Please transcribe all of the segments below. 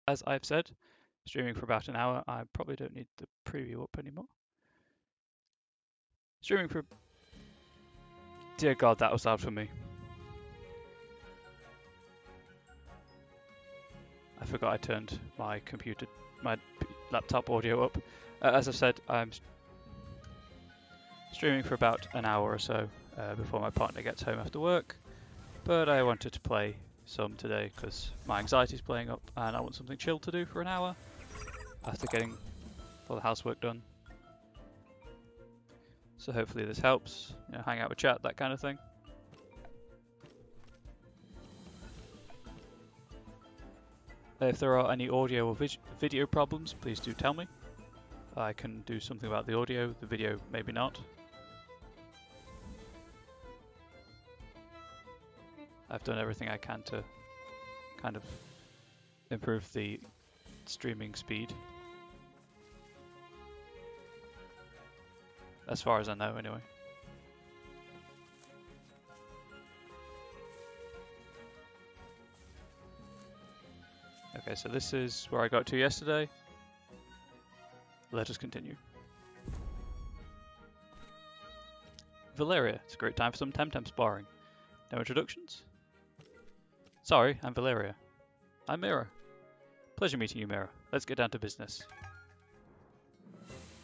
as I've said, streaming for about an hour. I probably don't need the preview up anymore. Streaming for... Dear God, that was loud for me. I forgot I turned my laptop audio up. As I said, I'm streaming for about an hour or so before my partner gets home after work. But I wanted to play some today because my anxiety's playing up and I want something chill to do for an hour after getting all the housework done. So hopefully this helps, you know, hang out with chat, that kind of thing. If there are any audio or video problems, please do tell me. I can do something about the audio, the video maybe not. I've done everything I can to kind of improve the streaming speed. As far as I know, anyway. Okay, so this is where I got to yesterday. Let us continue. Valeria, it's a great time for some Temtem sparring. No introductions? Sorry, I'm Valeria. I'm Mira. Pleasure meeting you, Mira. Let's get down to business.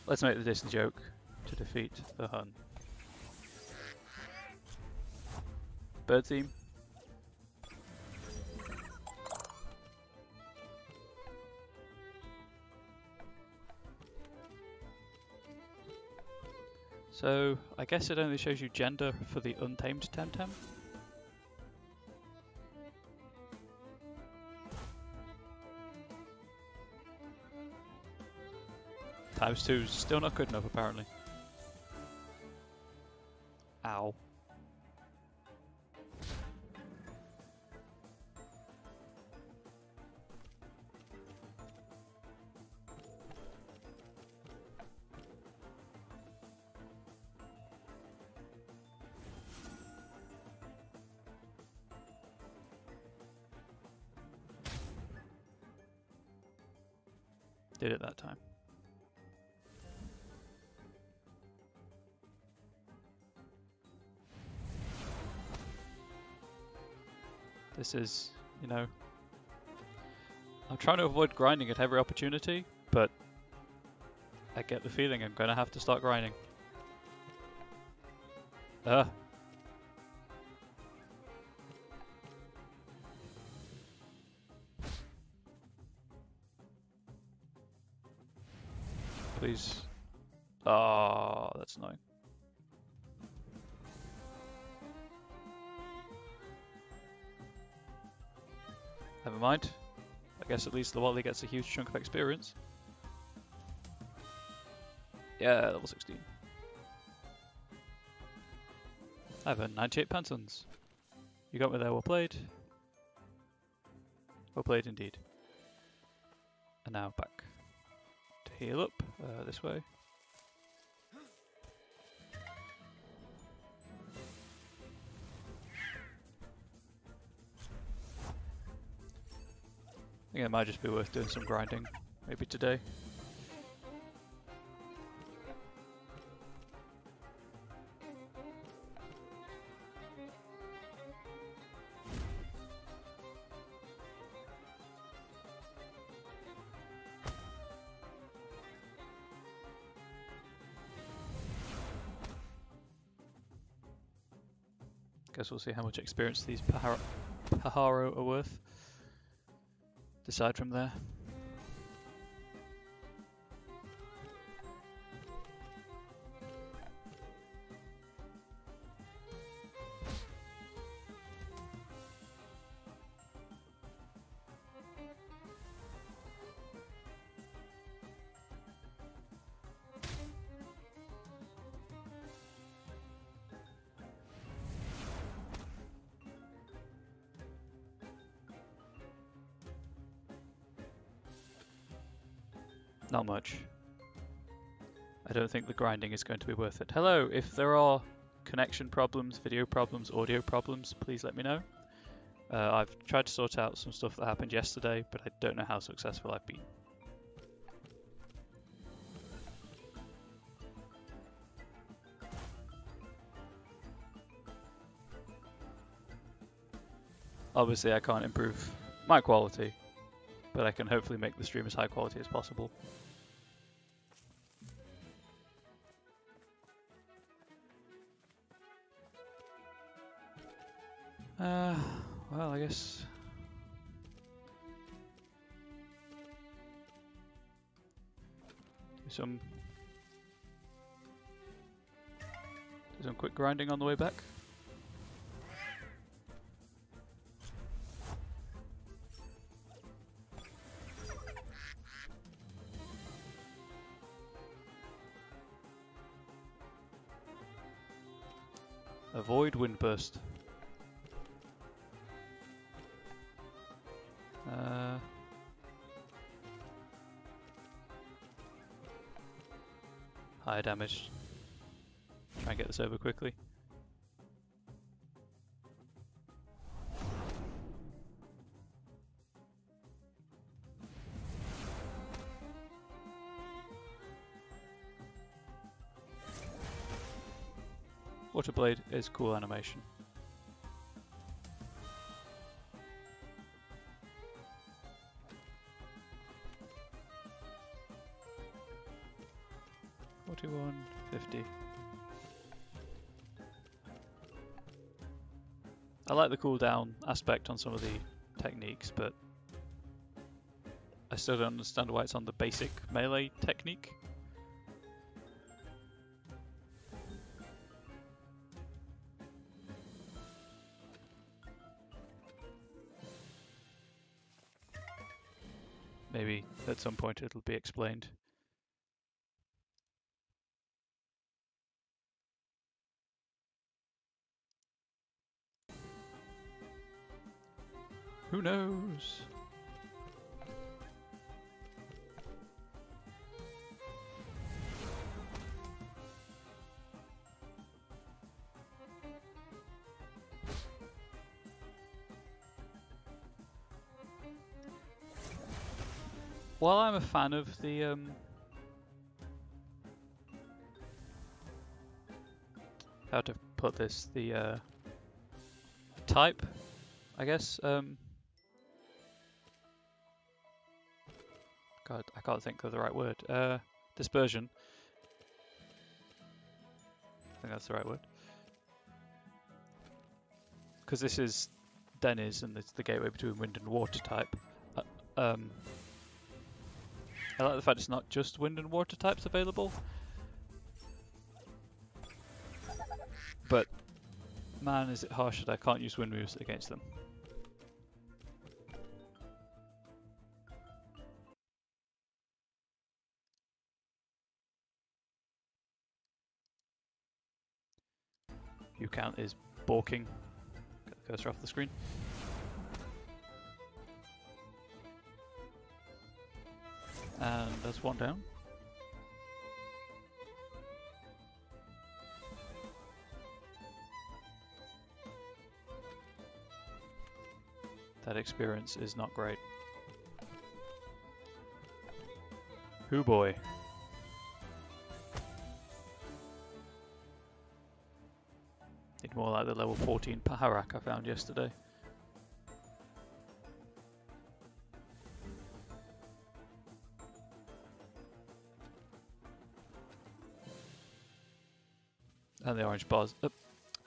Let's make the Disney joke to defeat the Hun. Bird theme. So, I guess it only shows you gender for the untamed Temtem. ×2 is still not good enough, apparently. Ow. Did it that time. This is, you know, I'm trying to avoid grinding at every opportunity, but I get the feeling I'm going to have to start grinding. Please. Oh, that's annoying. Never mind. I guess at least the Wally gets a huge chunk of experience. Yeah, level 16. I have a 98 Pansons. You got me there, well played. Well played indeed. And now back to heal up, this way. I think it might just be worth doing some grinding, maybe today. Guess we'll see how much experience these Paharo are worth. Decide from there. Not much. I don't think the grinding is going to be worth it. Hello, if there are connection problems, video problems, audio problems, please let me know. I've tried to sort out some stuff that happened yesterday, but I don't know how successful I've been. Obviously I can't improve my quality, but I can hopefully make the stream as high quality as possible. Well, I guess do some quick grinding on the way back. Avoid windburst. Higher damage. Try and get this over quickly. Water Blade is cool animation. $41.50. I like the cooldown aspect on some of the techniques, but I still don't understand why it's on the basic melee technique. Maybe at some point it'll be explained. Who knows? While I'm a fan of the how to put this, the type, I guess, God, I can't think of the right word. Dispersion. I think that's the right word. Because this is Denny's and it's the gateway between wind and water type. I like the fact it's not just wind and water types available. But man, is it harsh that I can't use wind moves against them. View count is balking. Get the cursor off the screen. And there's one down. That experience is not great. Hoo boy. Need more like the level 14 Paharak I found yesterday. And the orange bars,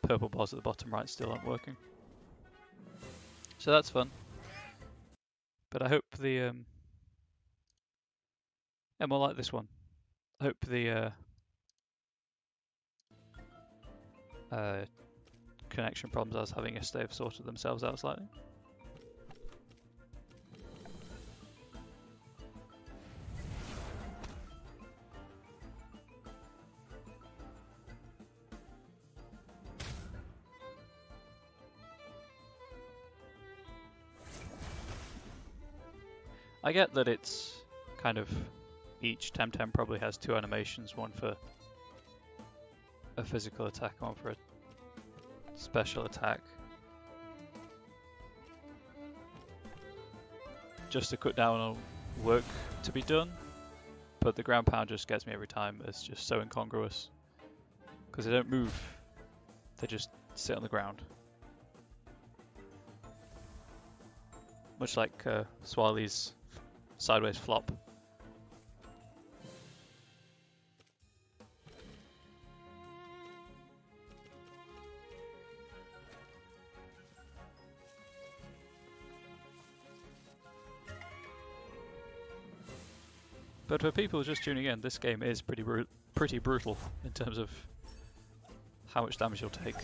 purple bars at the bottom right still aren't working. So that's fun. But I hope the, yeah, more like this one. I hope the connection problems I was having yesterday have sorted themselves out slightly. I get that it's kind of, each Temtem probably has two animations, one for a physical attack and one for a special attack. just to cut down on work to be done, but the ground pound just gets me every time. It's just so incongruous because they don't move, they just sit on the ground. Much like Swali's sideways flop. But for people just tuning in, this game is pretty brutal in terms of how much damage you'll take.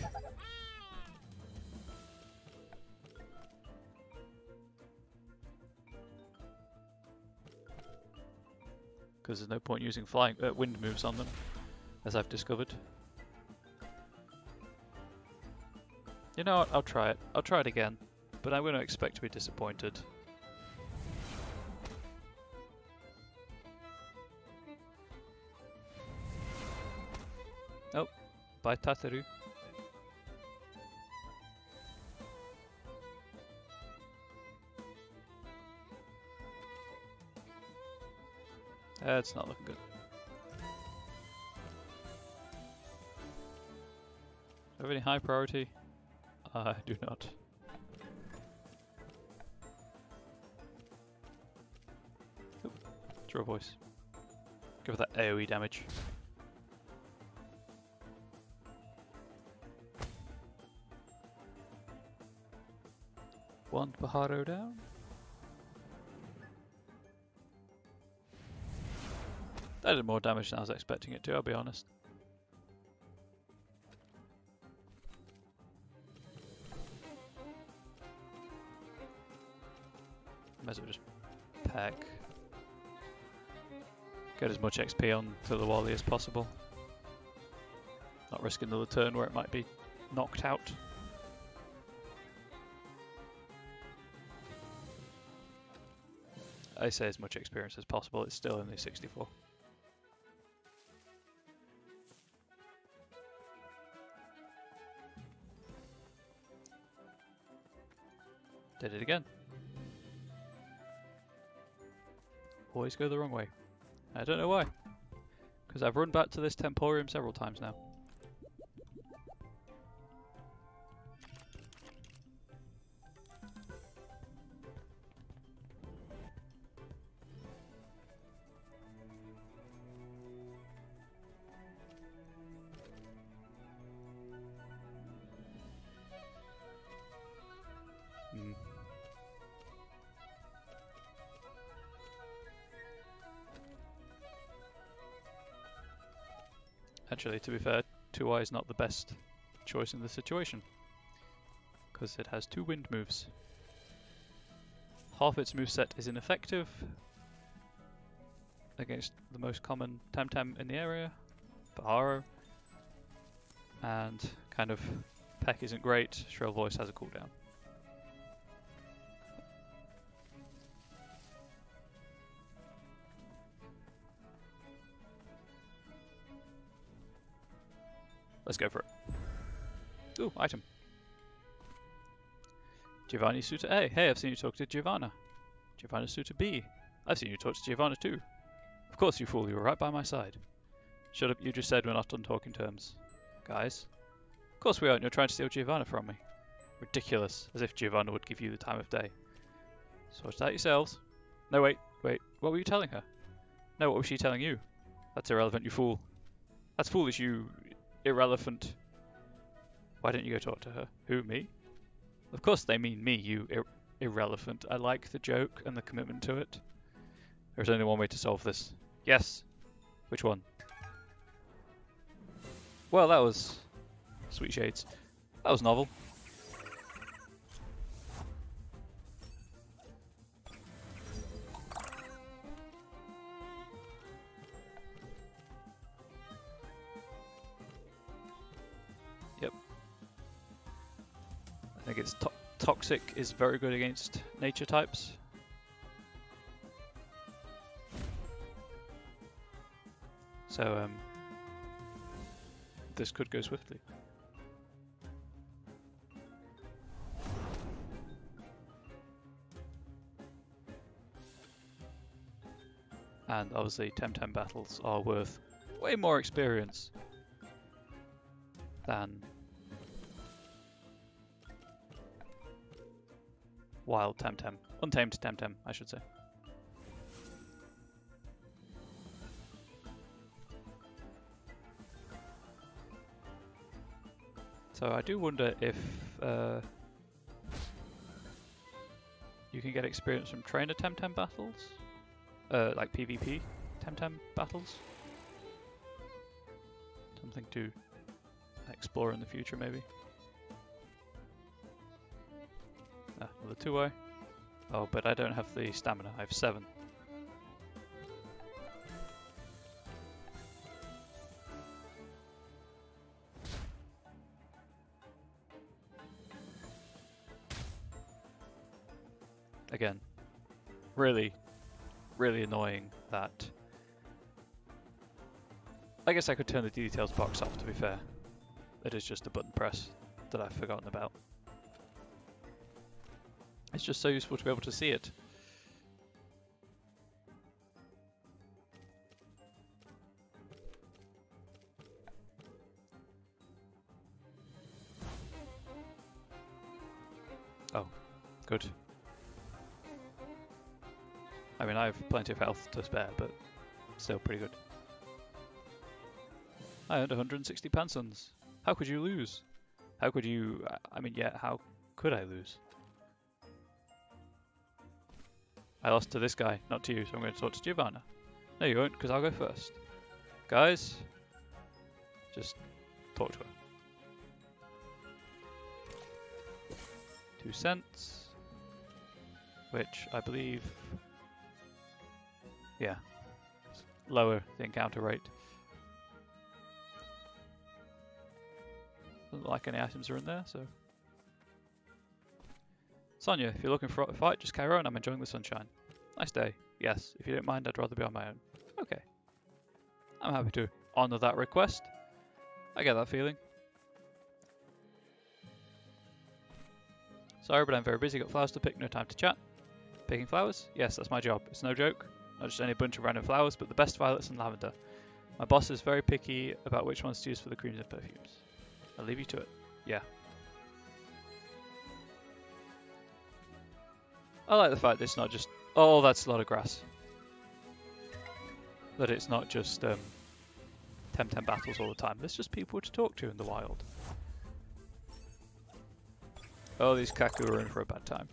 Because there's no point using wind moves on them, as I've discovered. You know what, I'll try it. I'll try it again, but I'm going to expect to be disappointed. Oh, bye Tataru. It's not looking good. Do I have any high priority? I do not. Oop, draw voice. Give it that AoE damage. One Pajaro down. That did more damage than I was expecting it to, I'll be honest. Might as well just peck. Get as much XP on to the Wally as possible. Not risk another turn where it might be knocked out. I say as much experience as possible, it's still only 64. Did it again. Always go the wrong way. I don't know why. Because I've run back to this Temporium several times now. Actually, to be fair, 2i is not the best choice in this situation, because it has 2 wind moves. Half its moveset is ineffective against the most common Temtem in the area, Pajaro, and kind of Peck isn't great, Shrill Voice has a cooldown. Let's go for it. Ooh, item. Giovanni Suitor A. Hey, I've seen you talk to Giovanna. Giovanna Suitor B. I've seen you talk to Giovanna too. Of course, you fool, you were right by my side. Shut up, you just said we're not on talking terms. Guys. Of course we aren't, you're trying to steal Giovanna from me. Ridiculous, as if Giovanna would give you the time of day. Sort it out yourselves. No, wait, what were you telling her? No, what was she telling you? That's irrelevant, you fool. That's foolish, you irrelevant. Why don't you go talk to her? Who, me? Of course they mean me, you irrelevant. I like the joke and the commitment to it. There's only one way to solve this. Yes. Which one? Well, that was... Sweet shades. That was novel. Yep. I think it's toxic is very good against nature types. So this could go swiftly. and obviously Temtem battles are worth way more experience than wild Temtem. Untamed Temtem, I should say. So I do wonder if you can get experience from trainer Temtem battles, like PvP Temtem battles. Something to explore in the future, maybe. Another 2-way. Oh, but I don't have the stamina. I have 7. Again, really annoying that... I guess I could turn the details box off, to be fair. It is just a button press that I've forgotten about. It's just so useful to be able to see it. Oh, good. I mean, I have plenty of health to spare, but still pretty good. I earned 160 pansons. How could you lose? How could you... I mean, yeah, how could I lose? I lost to this guy, not to you, so I'm going to talk to Giovanna. No, you won't, because I'll go first. Guys, just talk to her. 2 cents, which I believe, yeah, lower the encounter rate. Doesn't look like any items are in there, so. Sonia, if you're looking for a fight, just carry on. I'm enjoying the sunshine. Nice day. Yes, if you don't mind, I'd rather be on my own. Okay. I'm happy to honour that request. I get that feeling. Sorry, but I'm very busy. Got flowers to pick, no time to chat. Picking flowers? Yes, that's my job. It's no joke. Not just any bunch of random flowers, but the best violets and lavender. My boss is very picky about which ones to use for the creams and perfumes. I'll leave you to it. Yeah. I like the fact that it's not just... Oh, that's a lot of grass. That it's not just Temtem battles all the time. There's just people to talk to in the wild. Oh, these Kaku are in for a bad time.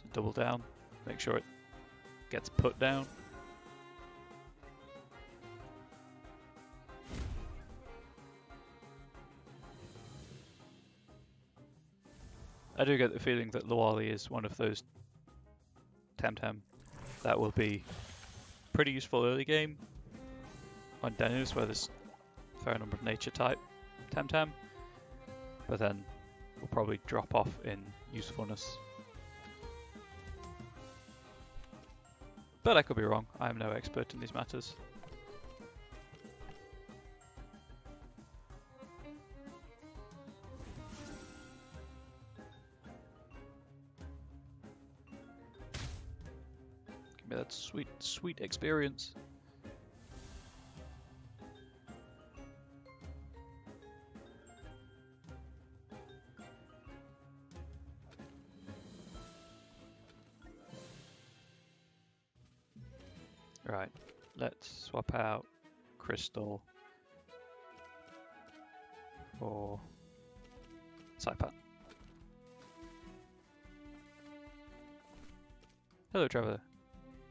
So double down. Make sure it gets put down. I do get the feeling that Lawali is one of those Temtem that will be pretty useful early game on Denus, where there's a fair number of nature type Temtem, but then will probably drop off in usefulness. But I could be wrong, I am no expert in these matters. That sweet, sweet experience. Right, let's swap out Crystal for Saipan. Hello, Trevor.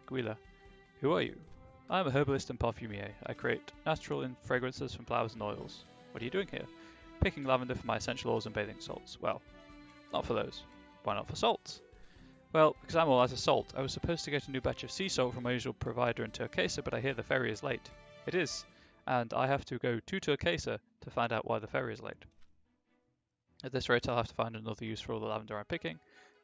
Guila. Who are you? I am a herbalist and parfumier. I create natural fragrances from flowers and oils. What are you doing here? Picking lavender for my essential oils and bathing salts. Well, not for those. Why not for salts? Well, because I'm all out of salt. I was supposed to get a new batch of sea salt from my usual provider in Turquesa, but I hear the ferry is late. It is, and I have to go to Turquesa to find out why the ferry is late. At this rate, I'll have to find another use for all the lavender I'm picking.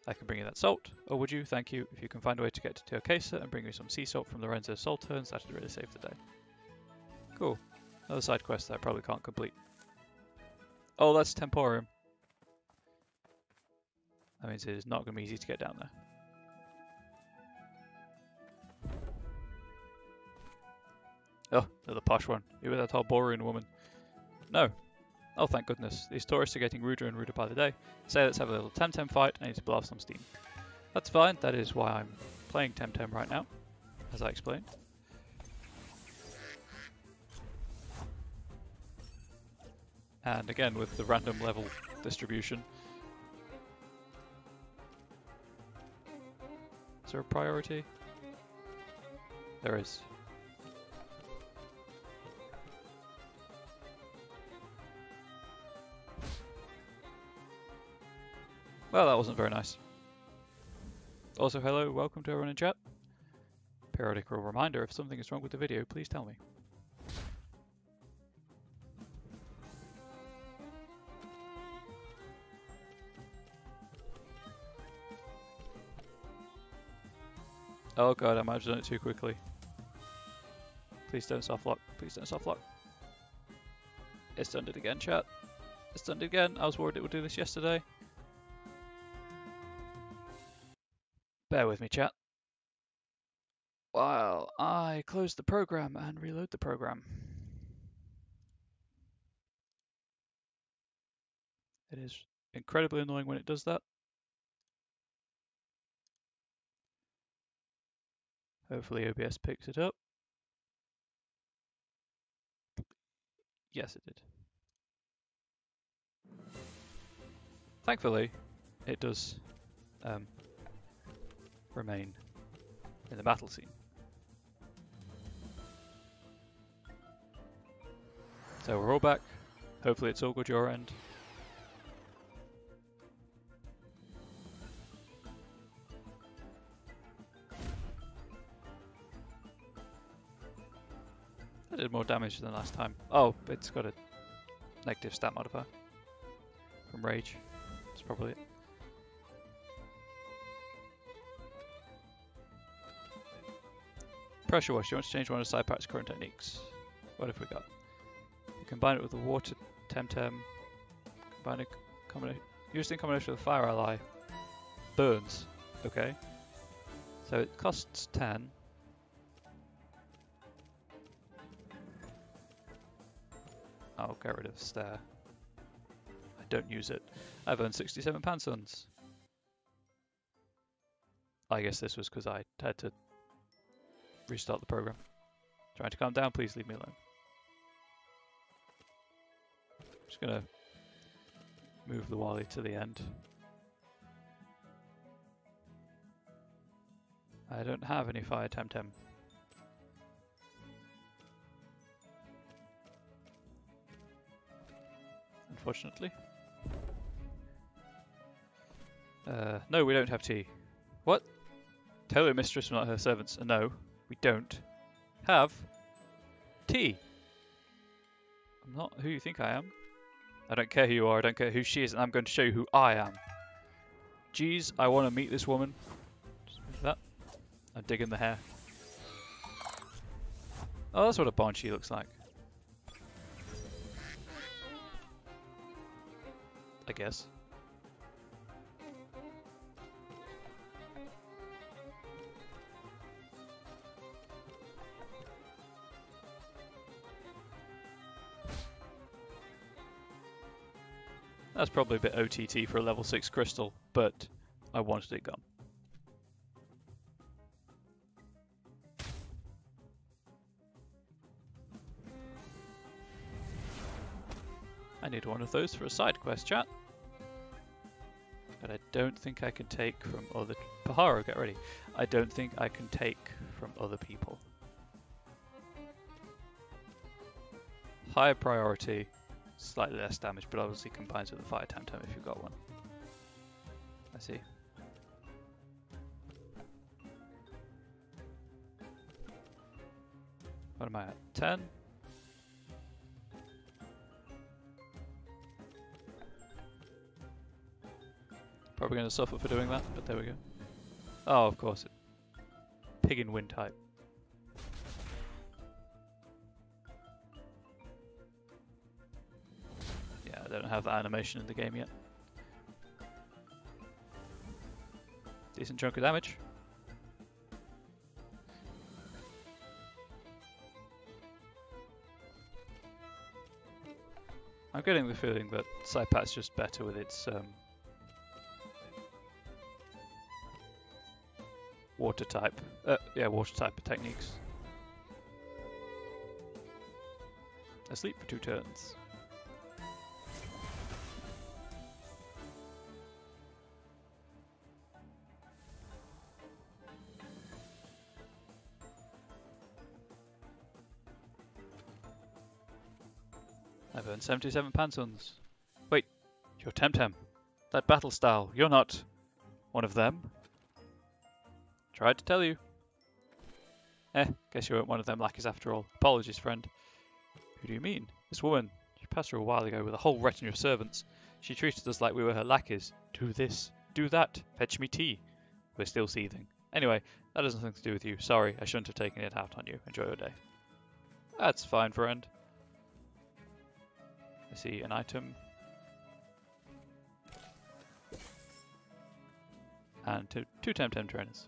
I can bring you that salt, or would you? Thank you. If you can find a way to get to Turquesa and bring me some sea salt from Lorenzo's salt turns, that'd really save the day. Cool. Another side quest that I probably can't complete. Oh, that's Temporium. That means it is not going to be easy to get down there. Oh, another posh one. You with that whole boring woman. No. Oh, thank goodness. These tourists are getting ruder and ruder by the day. Say let's have a little Temtem fight. I need to blow off some steam. That's fine. That is why I'm playing Temtem right now, as I explained. And again, with the random level distribution. Is there a priority? There is. Well, that wasn't very nice. Also, hello, welcome to everyone in chat. Periodical reminder, if something is wrong with the video, please tell me. Oh god, I might have done it too quickly. Please don't soft lock. Please don't soft lock. It's done it again, chat. It's done it again. I was worried it would do this yesterday. Bear with me, chat. While I close the program and reload the program. It is incredibly annoying when it does that. Hopefully OBS picks it up. Yes, it did. Thankfully, it does remain in the battle scene. So we're all back. Hopefully it's all good your end. I did more damage than last time. Oh, it's got a negative stat modifier from rage. That's probably it. Pressure wash. You want to change one of the side pack's current techniques. What have we got? You combine it with the water Temtem. Combine it. Used in combination with a fire ally. Burns. Okay. So it costs 10. I'll get rid of stare. I don't use it. I've earned 67 Pansons. I guess this was because I had to restart the program. Trying to calm down, please leave me alone. Just gonna move the Wally to the end. I don't have any fire Temtem. Unfortunately. No, we don't have tea. What? Tell your mistress from not her servants. No, we don't have tea. I'm not who you think I am. I don't care who you are, I don't care who she is, and I'm going to show you who I am. Jeez, I want to meet this woman. Just move that. I'm digging the hair. Oh, that's what a banshee looks like. I guess. That's probably a bit OTT for a level 6 crystal, but I wanted it gone. I need one of those for a side quest, chat. But I don't think I can take from other... Paharo, get ready. I don't think I can take from other people. Higher priority, slightly less damage, but obviously combines with the fire Temtem if you've got one. I see. What am I at? 10? Probably going to suffer for doing that, but there we go. Oh, of course. Pig in wind type. Yeah, I don't have that animation in the game yet. Decent chunk of damage. I'm getting the feeling that Saipat's just better with its water type techniques. Asleep for 2 turns. I've earned 77 pansons. Wait, you're Temtem. That battle style, you're not one of them. Tried to tell you. Guess you weren't one of them lackeys after all. Apologies, friend. Who do you mean? This woman. She passed through a while ago with a whole retinue of servants. She treated us like we were her lackeys. Do this, do that, fetch me tea. We're still seething. Anyway, that has nothing to do with you. Sorry, I shouldn't have taken it out on you. Enjoy your day. That's fine, friend. I see an item. And two Temtem trainers.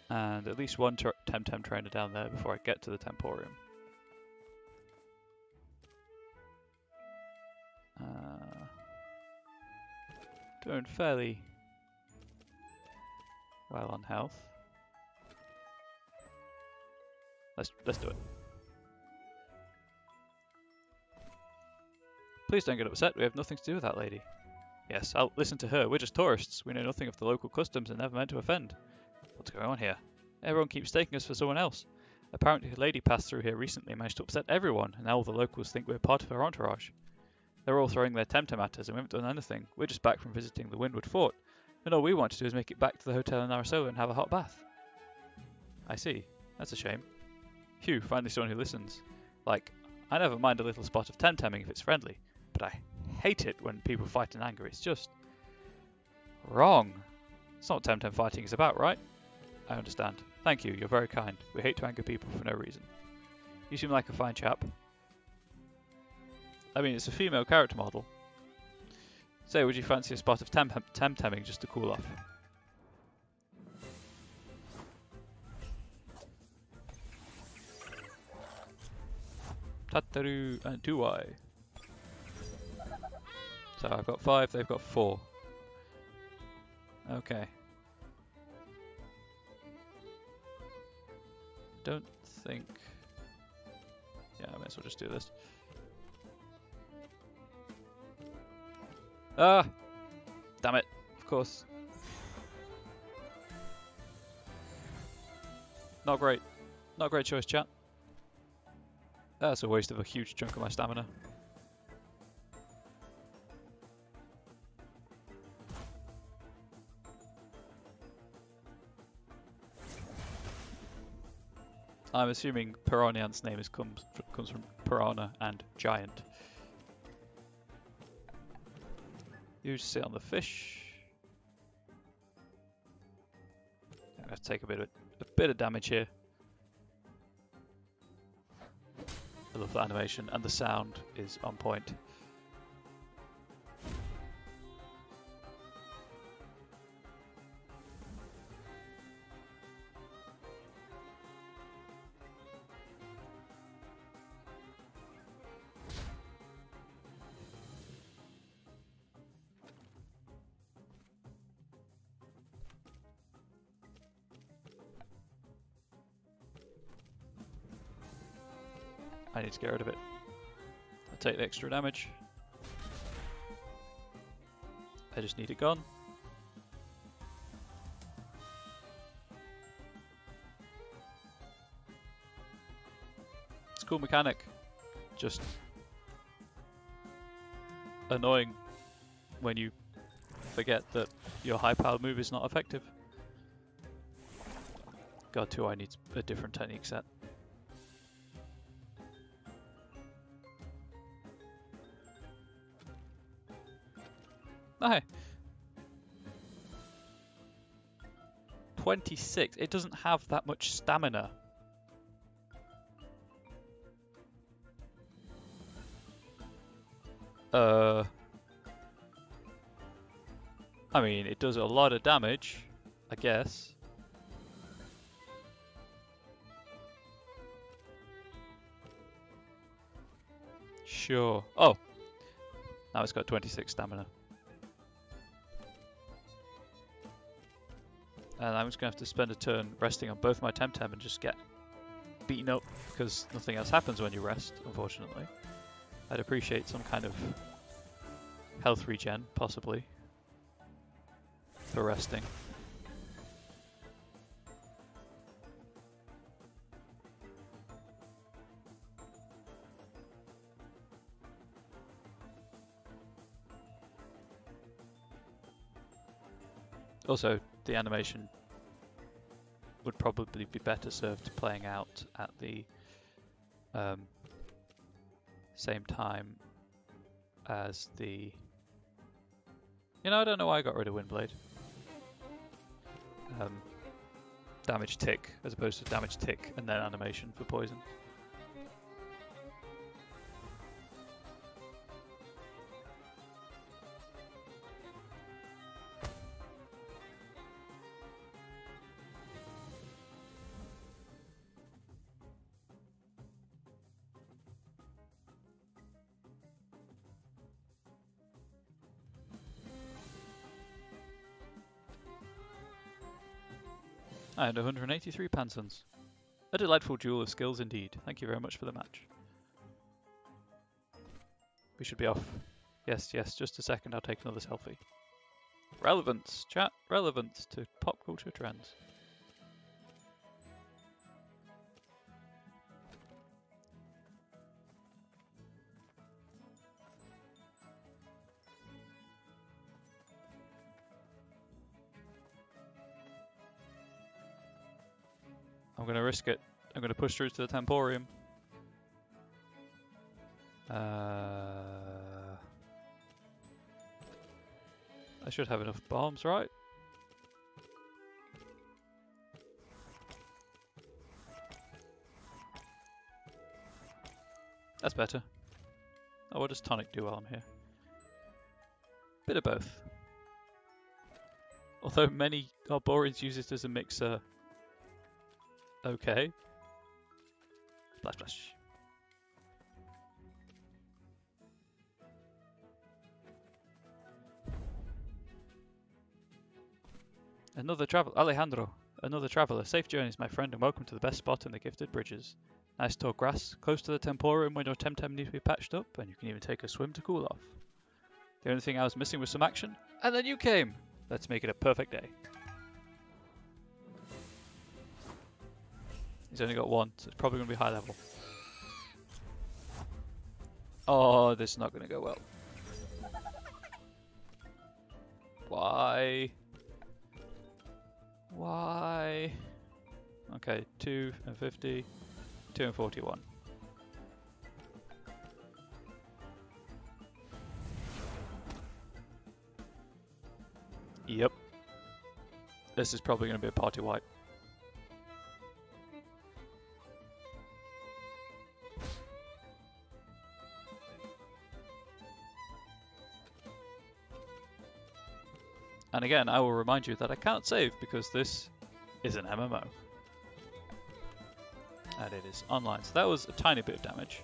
And at least one Temtem trainer down there before I get to the Temporium. Doing fairly well on health. Let's do it. Please don't get upset. We have nothing to do with that lady. Yes, I'll listen to her. We're just tourists. We know nothing of the local customs and never meant to offend. What's going on here? Everyone keeps taking us for someone else. Apparently a lady passed through here recently and managed to upset everyone, and now all the locals think we're part of her entourage. They're all throwing their Temtem at us and we haven't done anything. We're just back from visiting the Windward Fort, and all we want to do is make it back to the hotel in Narasova and have a hot bath. I see. That's a shame. Phew, finally someone who listens. Like, I never mind a little spot of Temtemming if it's friendly, but I hate it when people fight in anger. It's just wrong. It's not what Temtem fighting is about, right? I understand. Thank you, you're very kind. We hate to anger people for no reason. You seem like a fine chap. I mean, it's a female character model. So, would you fancy a spot of Temtemming just to cool off? Tataru and Tuai. So I've got 5, they've got 4. Okay. Don't think... Yeah, I might as well just do this. Ah! Damn it, of course. Not great. Not a great choice, chat. That's a waste of a huge chunk of my stamina. I'm assuming Piranha's name comes from piranha and giant. You just sit on the fish. I'm going to take a bit of damage here. I love the animation and the sound is on point. I need to get rid of it. I'll take the extra damage. I just need it gone. It's a cool mechanic. Just annoying when you forget that your high-powered move is not effective. God, too, I need a different technique set. Oh, hey. 26. It doesn't have that much stamina. I mean, it does a lot of damage, I guess. Sure. Oh! Now it's got 26 stamina. And I'm just going to have to spend a turn resting on both my Temtem and just get beaten up because nothing else happens when you rest, unfortunately. I'd appreciate some kind of health regen, possibly, for resting. Also, the animation would probably be better served playing out at the same time as the... You know, I don't know why I got rid of Windblade. Damage tick, as opposed to damage tick and then animation for poison. And 183 Pansons. A delightful duel of skills indeed. Thank you very much for the match. We should be off. Yes, just a second, I'll take another selfie. Relevance, chat, relevance to pop culture trends. I'm going to risk it. I'm going to push through to the Temporium. I should have enough bombs, right? That's better. Oh, what does tonic do while I'm here? Bit of both. Although many Arborians use it as a mixer. Okay. Splash, splash. Another traveler, Alejandro. Another traveler. Safe journeys, my friend, and welcome to the best spot in the Gifted Bridges. Nice tall grass, close to the Temporium when your Temtem needs to be patched up, and you can even take a swim to cool off. The only thing I was missing was some action, and then you came! Let's make it a perfect day. He's only got one, so it's probably going to be high level. Oh, this is not going to go well. Why? Why? Okay, 2 and 50, 2 and 41. Yep. This is probably going to be a party wipe. And again, I will remind you that I can't save because this is an MMO. And it is online, so that was a tiny bit of damage.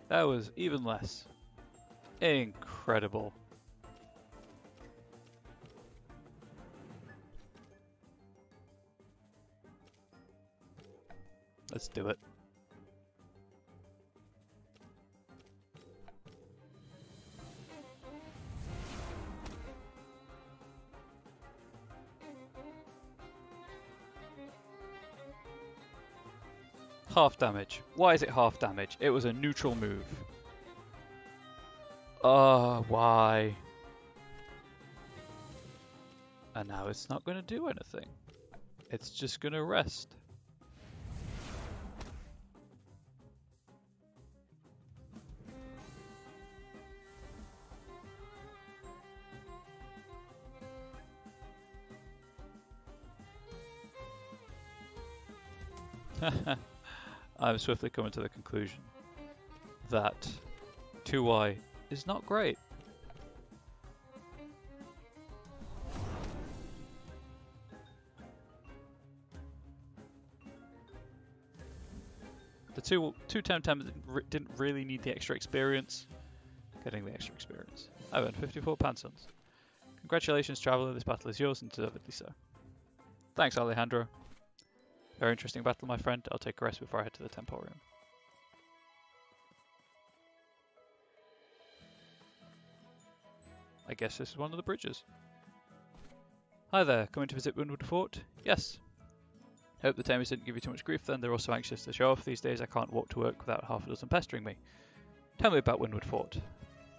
That was even less. Incredible. Let's do it. Half damage. Why is it half damage? It was a neutral move. Why? And now it's not going to do anything. It's just going to rest. I'm swiftly coming to the conclusion that 2Y is not great. The two Temtem didn't really need the extra experience. Getting the extra experience. I've earned 54 pansons. Congratulations, traveller, this battle is yours and deservedly so. Thanks, Alejandro. Very interesting battle, my friend. I'll take a rest before I head to the Temporium. I guess this is one of the bridges. Hi there, coming to visit Windward Fort? Yes. Hope the tamers didn't give you too much grief then, they're also anxious to show off these days. I can't walk to work without half a dozen pestering me. Tell me about Windward Fort.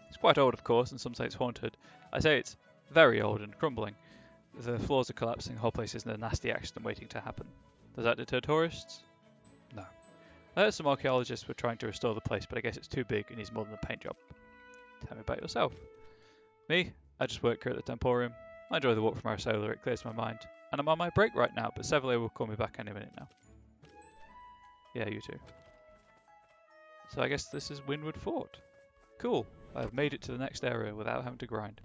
It's quite old, of course, and some say it's haunted. I say it's very old and crumbling. The floors are collapsing, the whole place is in a nasty accident waiting to happen. Does that deter tourists? No. I heard some archaeologists were trying to restore the place, but I guess it's too big and needs more than a paint job. Tell me about yourself. Me? I just work here at the Temporium. I enjoy the walk from our solar, it clears my mind. And I'm on my break right now, but Seville will call me back any minute now. Yeah, you too. So I guess this is Windward Fort. Cool. I've made it to the next area without having to grind.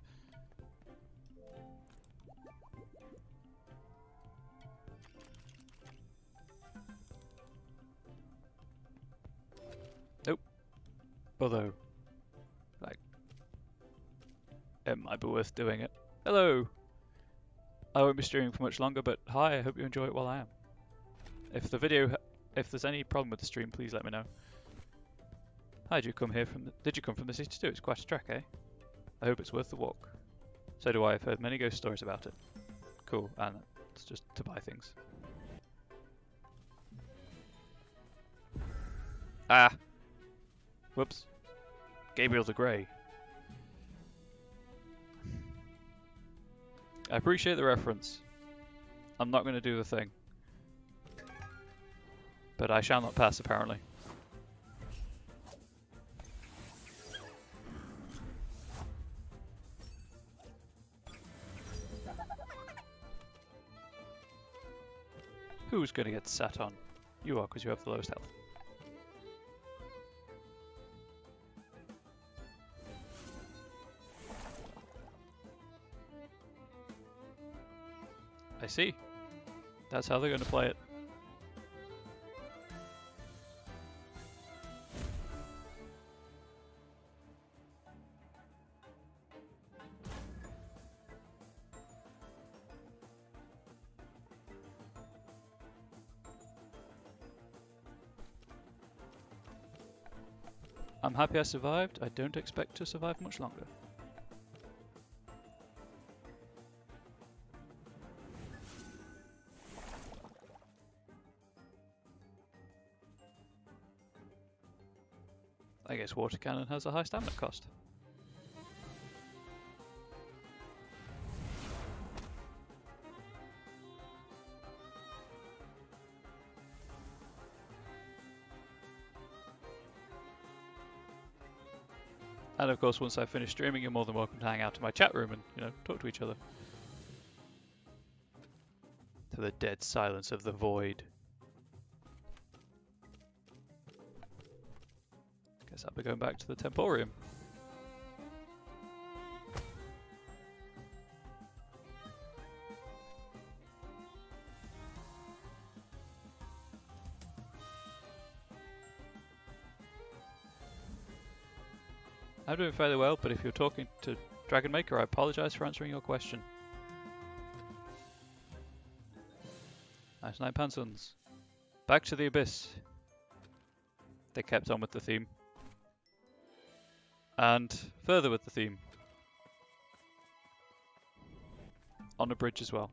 Nope. Although, like, it might be worth doing it. Hello! I won't be streaming for much longer, but hi, I hope you enjoy it while I am. If there's any problem with the stream, please let me know. Hi, did you come from the city too? It's quite a trek, eh? I hope it's worth the walk. So do I. I've heard many ghost stories about it. Cool, and it's just to buy things. Ah! Whoops. Gabriel the Grey. I appreciate the reference. I'm not going to do the thing. But I shall not pass, apparently. Who's going to get sat on? You are, because you have the lowest health. I see. That's how they're going to play it. I'm happy I survived. I don't expect to survive much longer. I guess water cannon has a high stamina cost. And of course, once I finish streaming, you're more than welcome to hang out in my chat room and, you know, talk to each other. To the dead silence of the void. Guess I'll be going back to the Temporium. I'm doing fairly well, but if you're talking to Dragon Maker, I apologise for answering your question. Nice 9 Pansons. Back to the Abyss. They kept on with the theme. And further with the theme. On a bridge as well.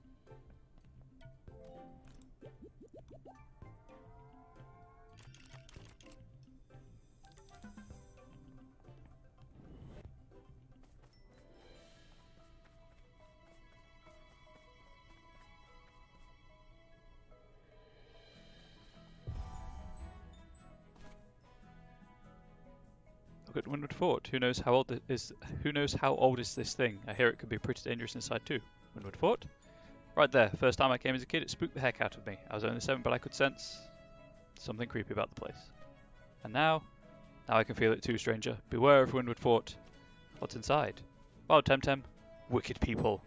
Look at Windward Fort. Who knows how old is this thing? I hear it could be pretty dangerous inside too. Windward Fort? Right there. First time I came as a kid, it spooked the heck out of me. I was only 7, but I could sense something creepy about the place. And now I can feel it too, stranger. Beware of Windward Fort. What's inside? Oh, Temtem. Wicked people.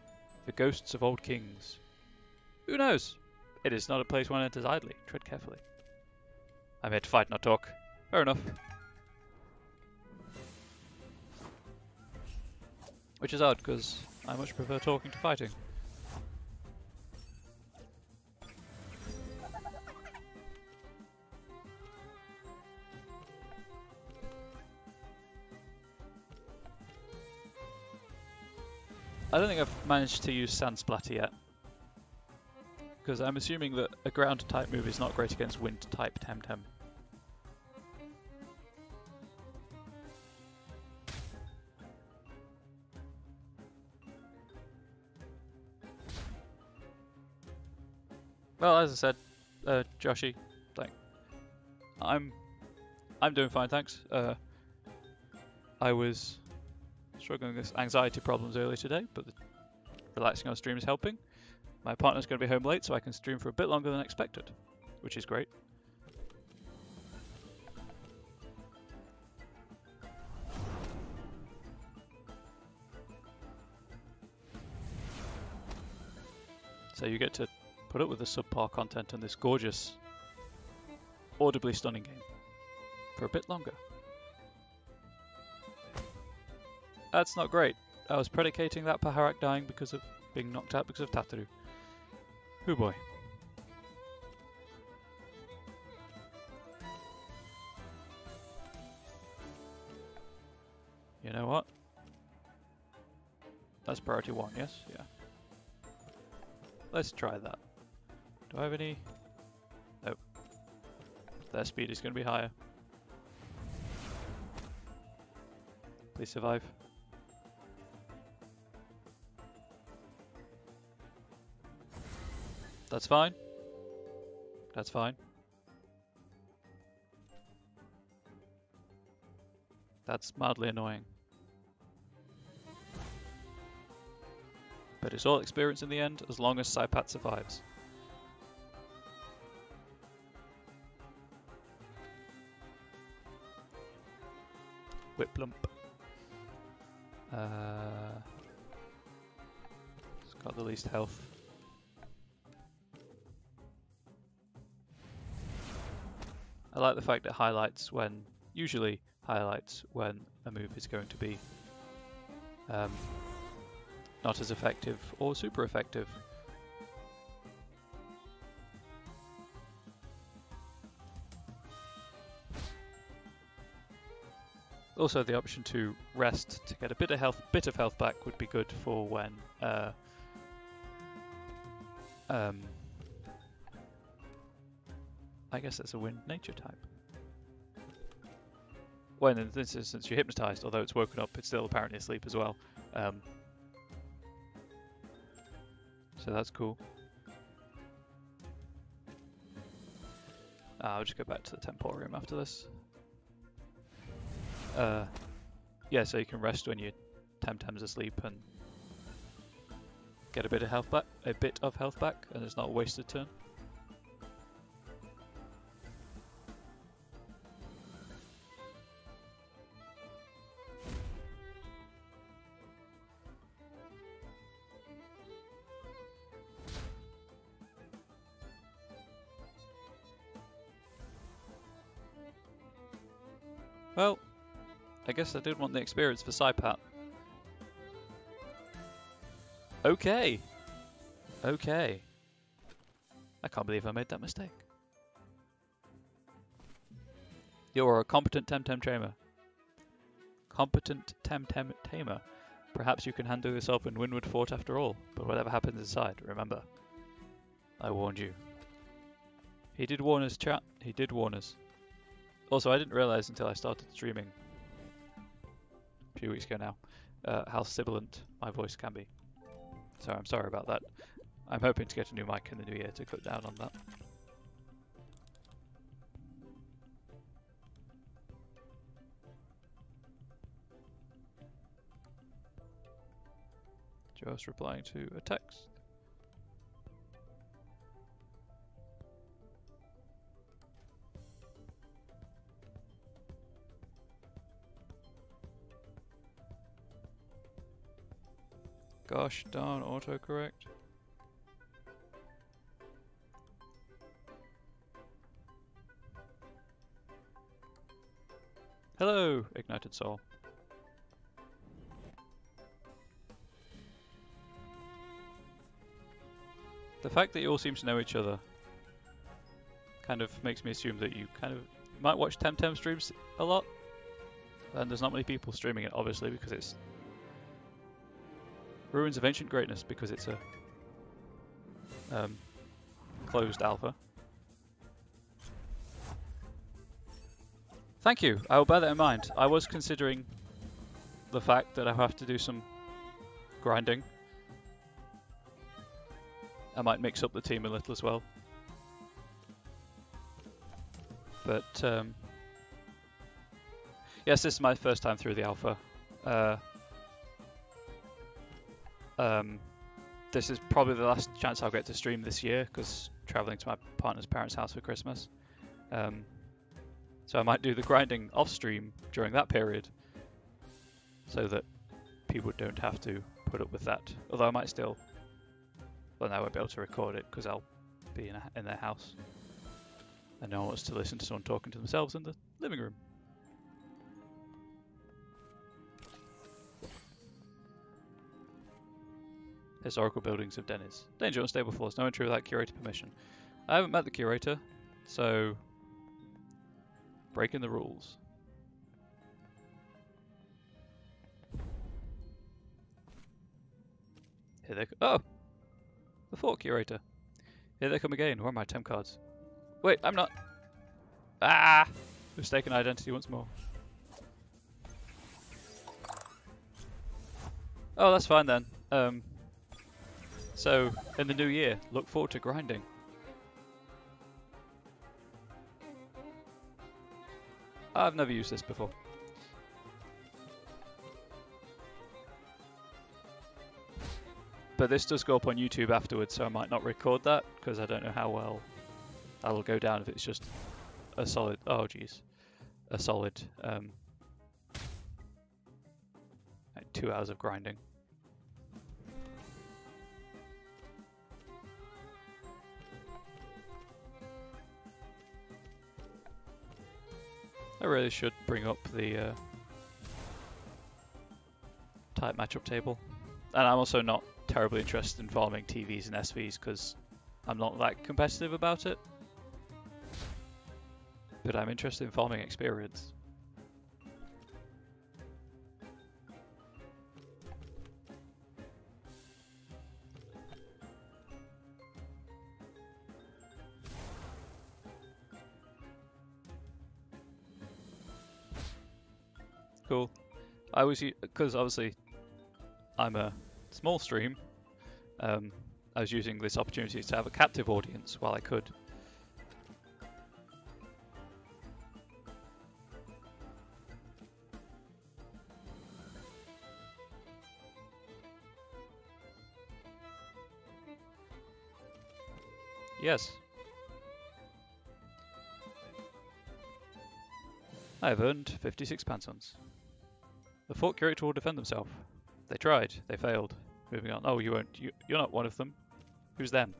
The ghosts of old kings. Who knows? It is not a place one enters idly. Tread carefully. I'm here to fight, not talk. Fair enough. Which is odd, because I much prefer talking to fighting. I don't think I've managed to use Sand Splatter yet, because I'm assuming that a ground type move is not great against wind type Temtem. Well, as I said, Joshy, I'm doing fine, thanks. I was struggling with anxiety problems earlier today, but relaxing on stream is helping. My partner's going to be home late, so I can stream for a bit longer than expected, which is great. So you get to put up with the subpar content on this gorgeous, audibly stunning game for a bit longer. That's not great. I was predicating that Paharak dying because of being knocked out because of Tataru. Hoo boy. You know what? That's priority 1, yes? Yeah. Let's try that. Do I have any? Nope. Their speed is going to be higher. Please survive. That's fine. That's fine. That's mildly annoying. But it's all experience in the end, as long as Saipat survives. Whiplump. It's got the least health. I like the fact it highlights when, usually highlights when a move is going to be not as effective or super effective. Also, the option to rest to get a bit of health back would be good for when I guess that's a wind nature type. When in this instance you're hypnotized, although it's woken up, it's still apparently asleep as well. So that's cool. I'll just go back to the Temporium after this. Yeah, so you can rest when your Temtem's asleep and get a bit of health back, and it's not a wasted turn. Well, I guess I did want the experience for Saipat. Okay. Okay. I can't believe I made that mistake. You're a competent Temtem Tamer. Competent Temtem Tamer. Perhaps you can handle yourself in Windward Fort after all, but whatever happens inside, remember. I warned you. He did warn us, chat. He did warn us. Also, I didn't realise until I started streaming a few weeks ago now how sibilant my voice can be. So I'm sorry about that. I'm hoping to get a new mic in the new year to cut down on that. Just replying to a text. Gosh darn autocorrect. Hello, Ignited Soul. The fact that you all seem to know each other kind of makes me assume that you kind of might watch Temtem streams a lot. And there's not many people streaming it, obviously, because it's Ruins of Ancient Greatness, because it's a closed alpha. Thank you, I will bear that in mind. I was considering the fact that I have to do some grinding. I might mix up the team a little as well. But yes, this is my first time through the alpha. This is probably the last chance I'll get to stream this year, because travelling to my partner's parents' house for Christmas. So I might do the grinding off stream during that period, so that people don't have to put up with that. Although I might still, well, I won't be able to record it because I'll be in their house, and no one wants to listen to someone talking to themselves in the living room. Historical buildings of Dennis. Danger, unstable floors. No entry without curator permission. I haven't met the curator, so breaking the rules. Here they oh! The fort curator. Here they come again. Where are my temp cards? Wait, I'm not. Ah! Mistaken identity once more. Oh, that's fine then. So, in the new year, look forward to grinding. I've never used this before. But this does go up on YouTube afterwards, so I might not record that, because I don't know how well that'll go down if it's just a solid, oh geez, a solid like 2 hours of grinding. I really should bring up the type matchup table. And I'm also not terribly interested in farming TVs and SVs because I'm not that competitive about it. But I'm interested in farming experience. Cool. I was, because obviously I'm a small stream, I was using this opportunity to have a captive audience while I could. Yes. I have earned 56 pansons. The fort curator will defend themselves. They tried. They failed. Moving on. Oh, you won't. You're not one of them. Who's them?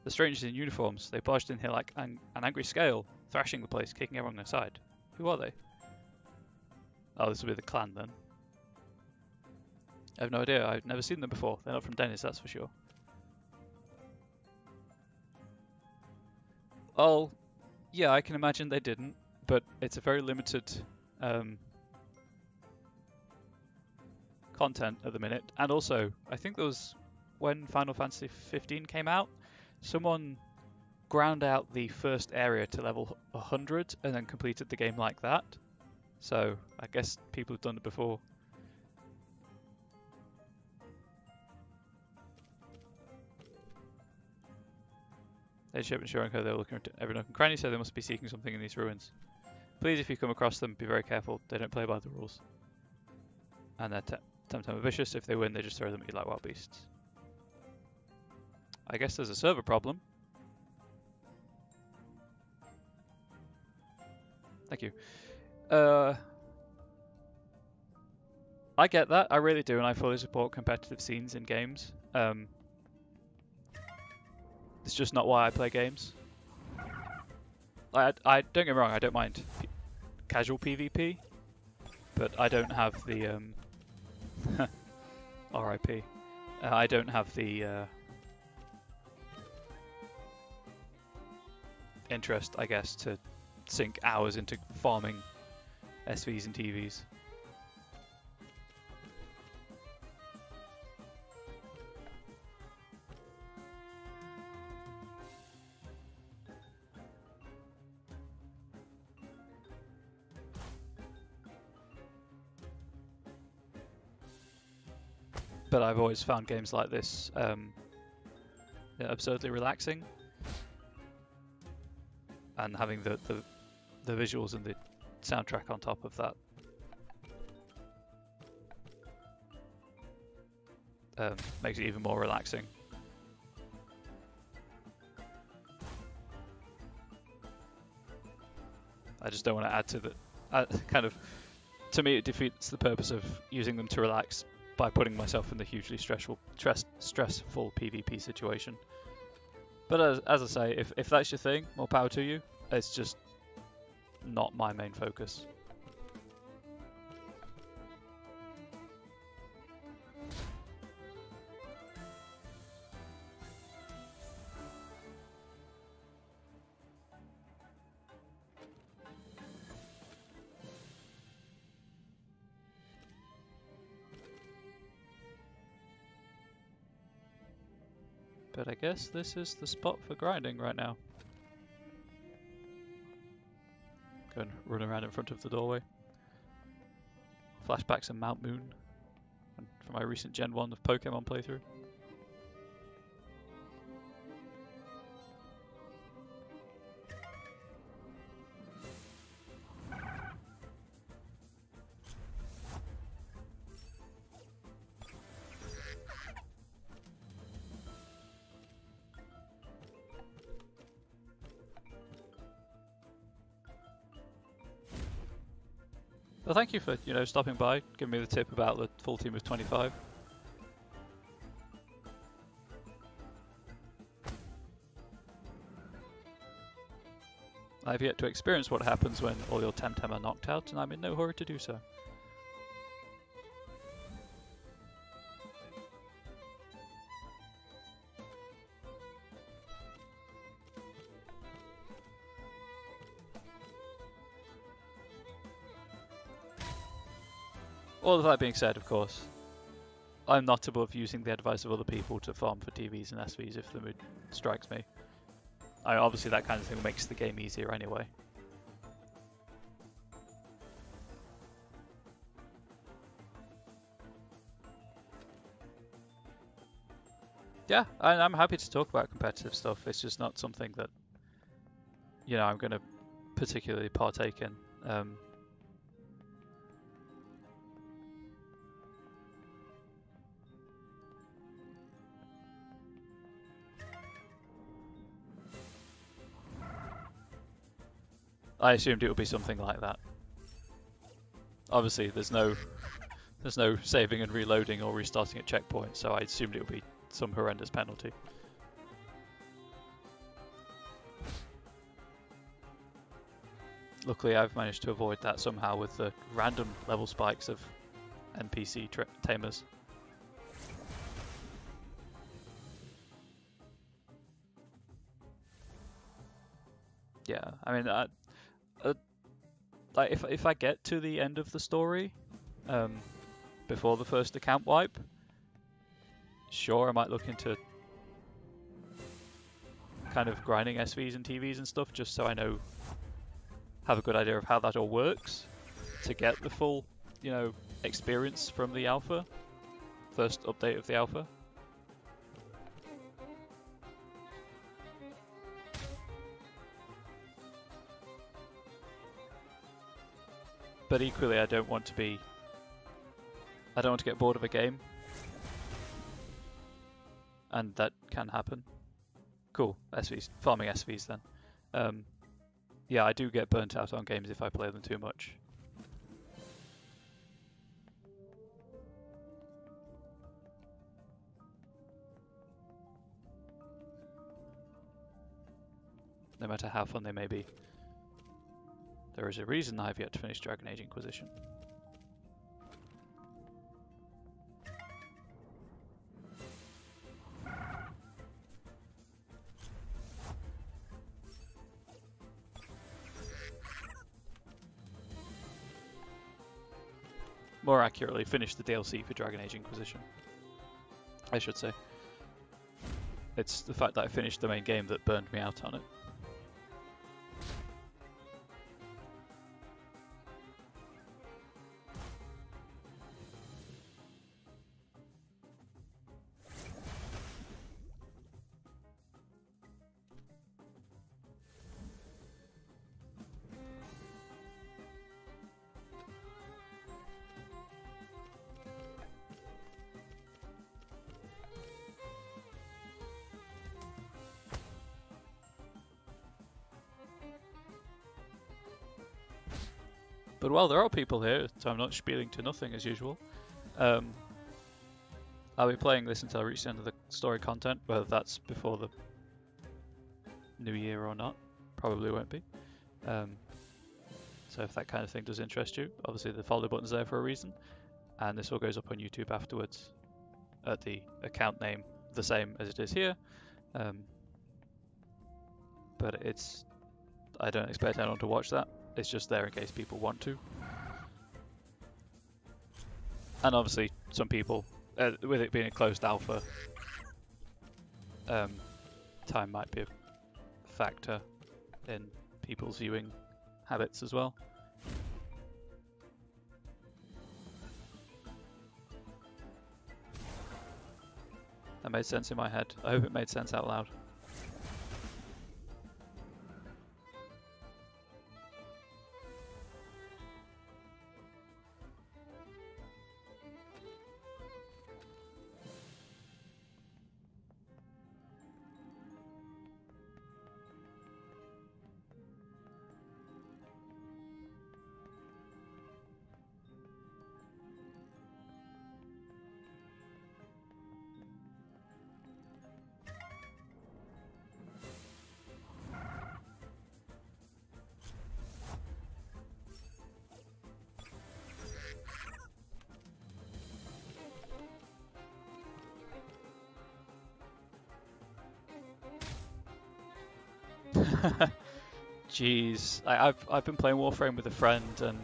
The strangers in uniforms. They barged in here like an angry scale, thrashing the place, kicking everyone aside. Who are they? Oh, this will be the clan then. I have no idea. I've never seen them before. They're not from Dennis, that's for sure. Oh, yeah, I can imagine they didn't, but it's a very limited content at the minute. And also, I think there was, when Final Fantasy 15 came out, someone ground out the first area to level 100 and then completed the game like that. So I guess people have done it before. They ship ensuring how they're looking at every nook and cranny, so they must be seeking something in these ruins. Please, if you come across them, be very careful. They don't play by the rules. And they're Temtem vicious. If they win, they just throw them at you like wild beasts. I guess there's a server problem. Thank you. I get that, I really do, and I fully support competitive scenes in games. It's just not why I play games. I don't get me wrong, I don't mind casual PvP, but I don't have the RIP. I don't have the interest, I guess, to sink hours into farming SVs and TVs. But I've always found games like this absurdly relaxing, and having the visuals and the soundtrack on top of that makes it even more relaxing. I just don't want to add to the to me it defeats the purpose of using them to relax by putting myself in the hugely stressful PvP situation. But as I say, if that's your thing, more power to you. It's just not my main focus. But I guess this is the spot for grinding right now. Go and run around in front of the doorway. Flashbacks of Mount Moon from my recent Gen 1 of Pokemon playthrough. Well, thank you for, stopping by, giving me the tip about the full team of 25. I've yet to experience what happens when all your Temtem are knocked out, and I'm in no hurry to do so. All of that being said, of course, I'm not above using the advice of other people to farm for TVs and SVs if the mood strikes me. Obviously that kind of thing makes the game easier anyway. Yeah, I'm happy to talk about competitive stuff. It's just not something that, I'm going to particularly partake in. I assumed it would be something like that. Obviously, there's no saving and reloading or restarting at checkpoints, so I assumed it would be some horrendous penalty. Luckily, I've managed to avoid that somehow with the random level spikes of NPC tamers. Yeah, I mean, like if I get to the end of the story before the first account wipe, sure, I might look into kind of grinding SVs and TVs and stuff just so I have a good idea of how that all works to get the full, experience from the alpha, first update of the alpha. But equally, I don't want to get bored of a game, and that can happen. Cool, SVs, farming SVs then. Yeah, I do get burnt out on games if I play them too much. no matter how fun they may be. There is a reason I've yet to finish Dragon Age Inquisition. More accurately, finish the DLC for Dragon Age Inquisition, I should say. It's the fact that I finished the main game that burned me out on it. But while there are people here, so I'm not spieling to nothing as usual, I'll be playing this until I reach the end of the story content, whether that's before the new year or not. Probably won't be. So if that kind of thing does interest you, obviously the follow button's there for a reason, and this all goes up on YouTube afterwards at the account name the same as it is here. But I don't expect anyone to watch that. It's just there in case people want to. And obviously some people, with it being a closed alpha, time might be a factor in people's viewing habits as well. That made sense in my head. I hope it made sense out loud. Jeez, I've been playing Warframe with a friend, and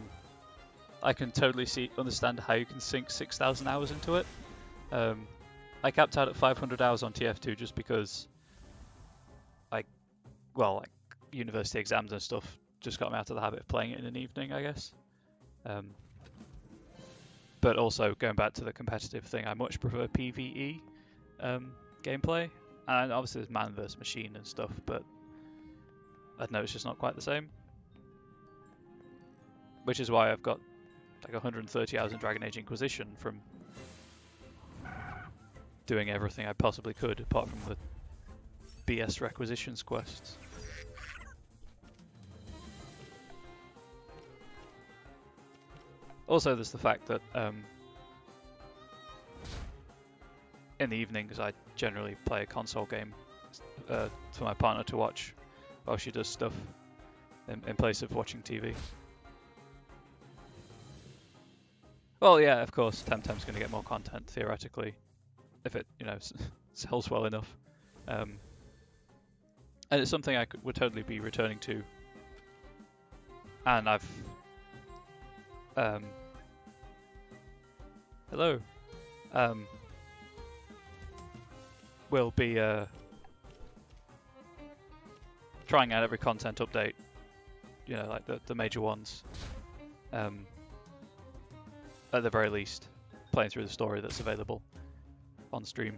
I can totally understand how you can sink 6,000 hours into it. I capped out at 500 hours on TF2 just because, like university exams and stuff just got me out of the habit of playing it in an evening, I guess. But also going back to the competitive thing, I much prefer PvE gameplay, and obviously there's man versus machine and stuff, but I know it's just not quite the same. Which is why I've got like 130 hours in Dragon Age Inquisition from doing everything I possibly could, apart from the BS requisitions quests. Also, there's the fact that in the evenings I generally play a console game for my partner to watch while she does stuff in place of watching TV. Well, yeah, of course, Temtem's going to get more content theoretically if it, sells well enough. And it's something I would totally be returning to. And I've hello. We'll be trying out every content update, like the major ones. At the very least, playing through the story that's available on stream.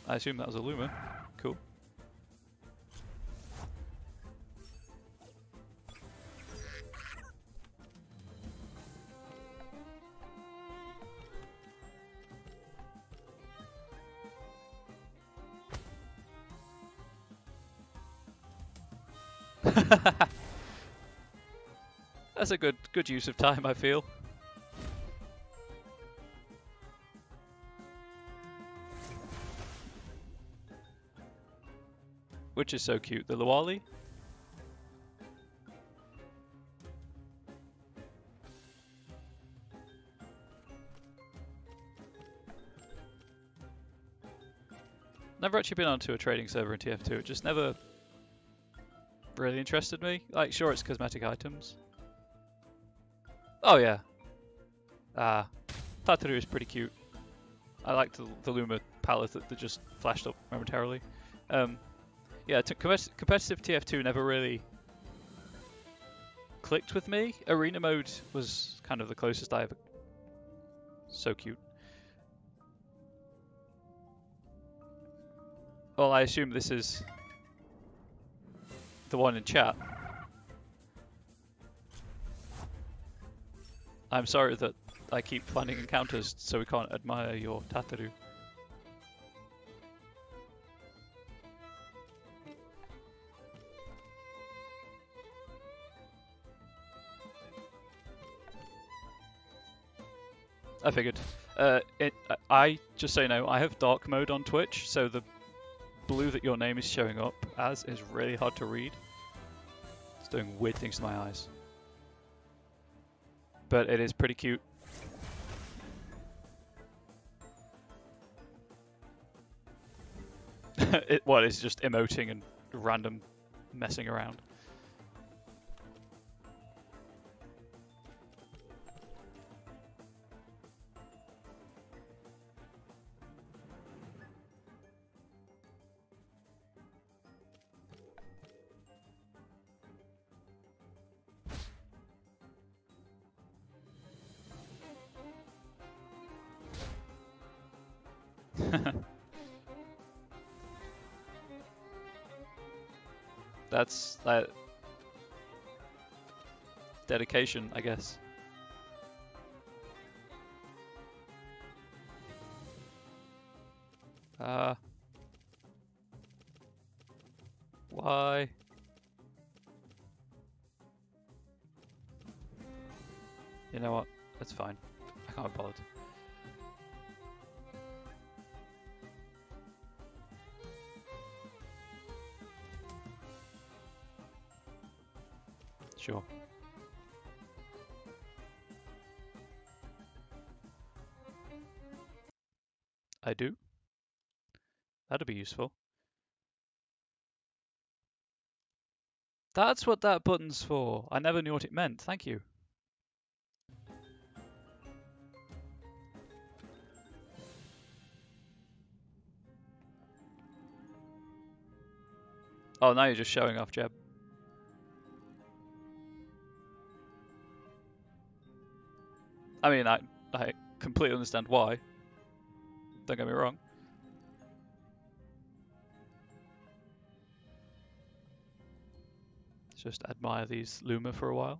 I assume that was a Luma. Cool. That's a good use of time, I feel. Which is so cute, the Luwali. Never actually been onto a trading server in TF2, it just never really interested me. Like, sure, it's cosmetic items. Oh yeah. Tataru is pretty cute. I like the Luma palette that just flashed up momentarily. Yeah, competitive TF2 never really clicked with me. Arena mode was kind of the closest I ever... So cute. Well, I assume this is the one in chat. I'm sorry that I keep finding encounters so we can't admire your Tataru. I figured. I just so you know, I have dark mode on Twitch, so the blue that your name is showing up as is really hard to read. It's doing weird things to my eyes. But it is pretty cute. It's just emoting and random messing around. That's dedication, I guess. Why? You know what? That's fine. I can't be bothered. Sure. I do. That'd be useful. That's what that button's for. I never knew what it meant. Thank you. Oh, now you're just showing off, Jeb. I mean, I completely understand why. Don't get me wrong. Just admire these Luma for a while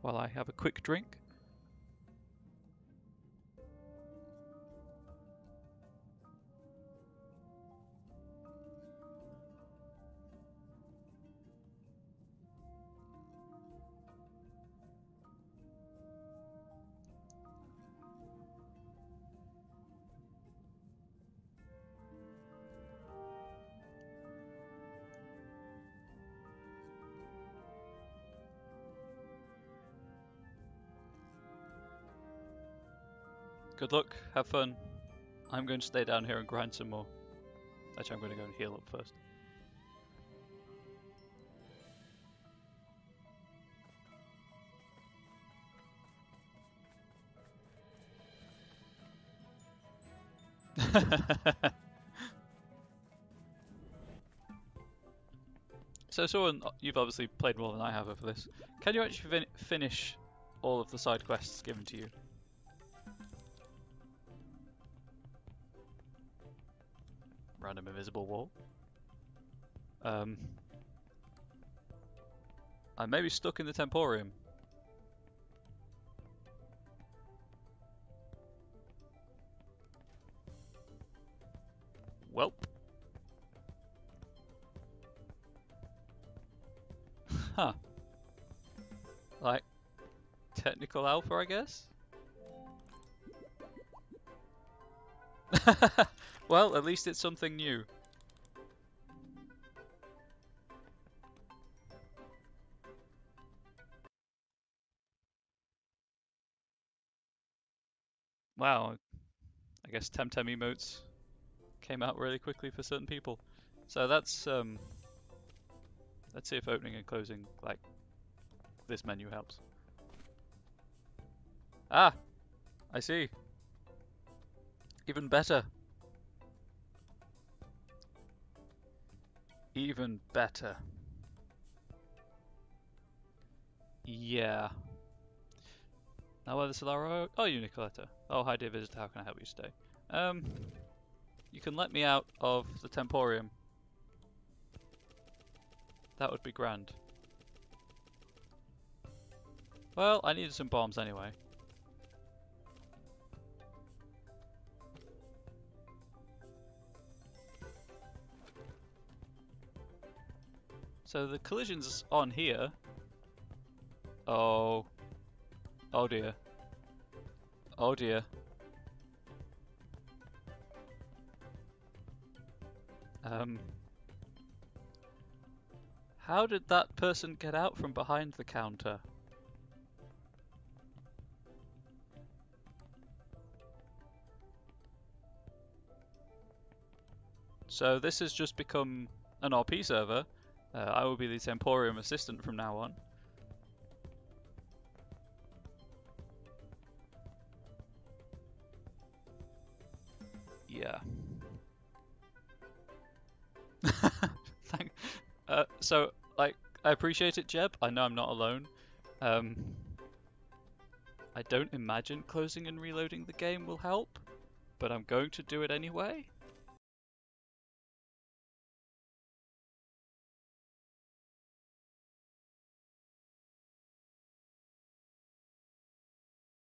I have a quick drink. Good luck, have fun. I'm going to stay down here and grind some more. Actually, I'm going to go and heal up first. So, Soren, you've obviously played more than I have over this. Can you actually finish all of the side quests given to you? Random invisible wall. I may be stuck in the Temporium. Welp. Huh. Like, technical alpha, I guess? Well, at least it's something new. Wow, I guess Temtem emotes came out really quickly for certain people. So that's let's see if opening and closing like this menu helps. Ah, I see. Even better. Even better. Yeah. Now whether Solaro... Oh, you Nicoletta. Oh, hi dear visitor, how can I help you today? You can let me out of the Temporium. That would be grand. Well, I needed some bombs anyway. So the collision's on here. Oh. Oh dear. Oh dear. How did that person get out from behind the counter? So this has just become an RP server. I will be the Temporium assistant from now on. Yeah. So, like, I appreciate it, Jeb. I know I'm not alone. I don't imagine closing and reloading the game will help, but I'm going to do it anyway.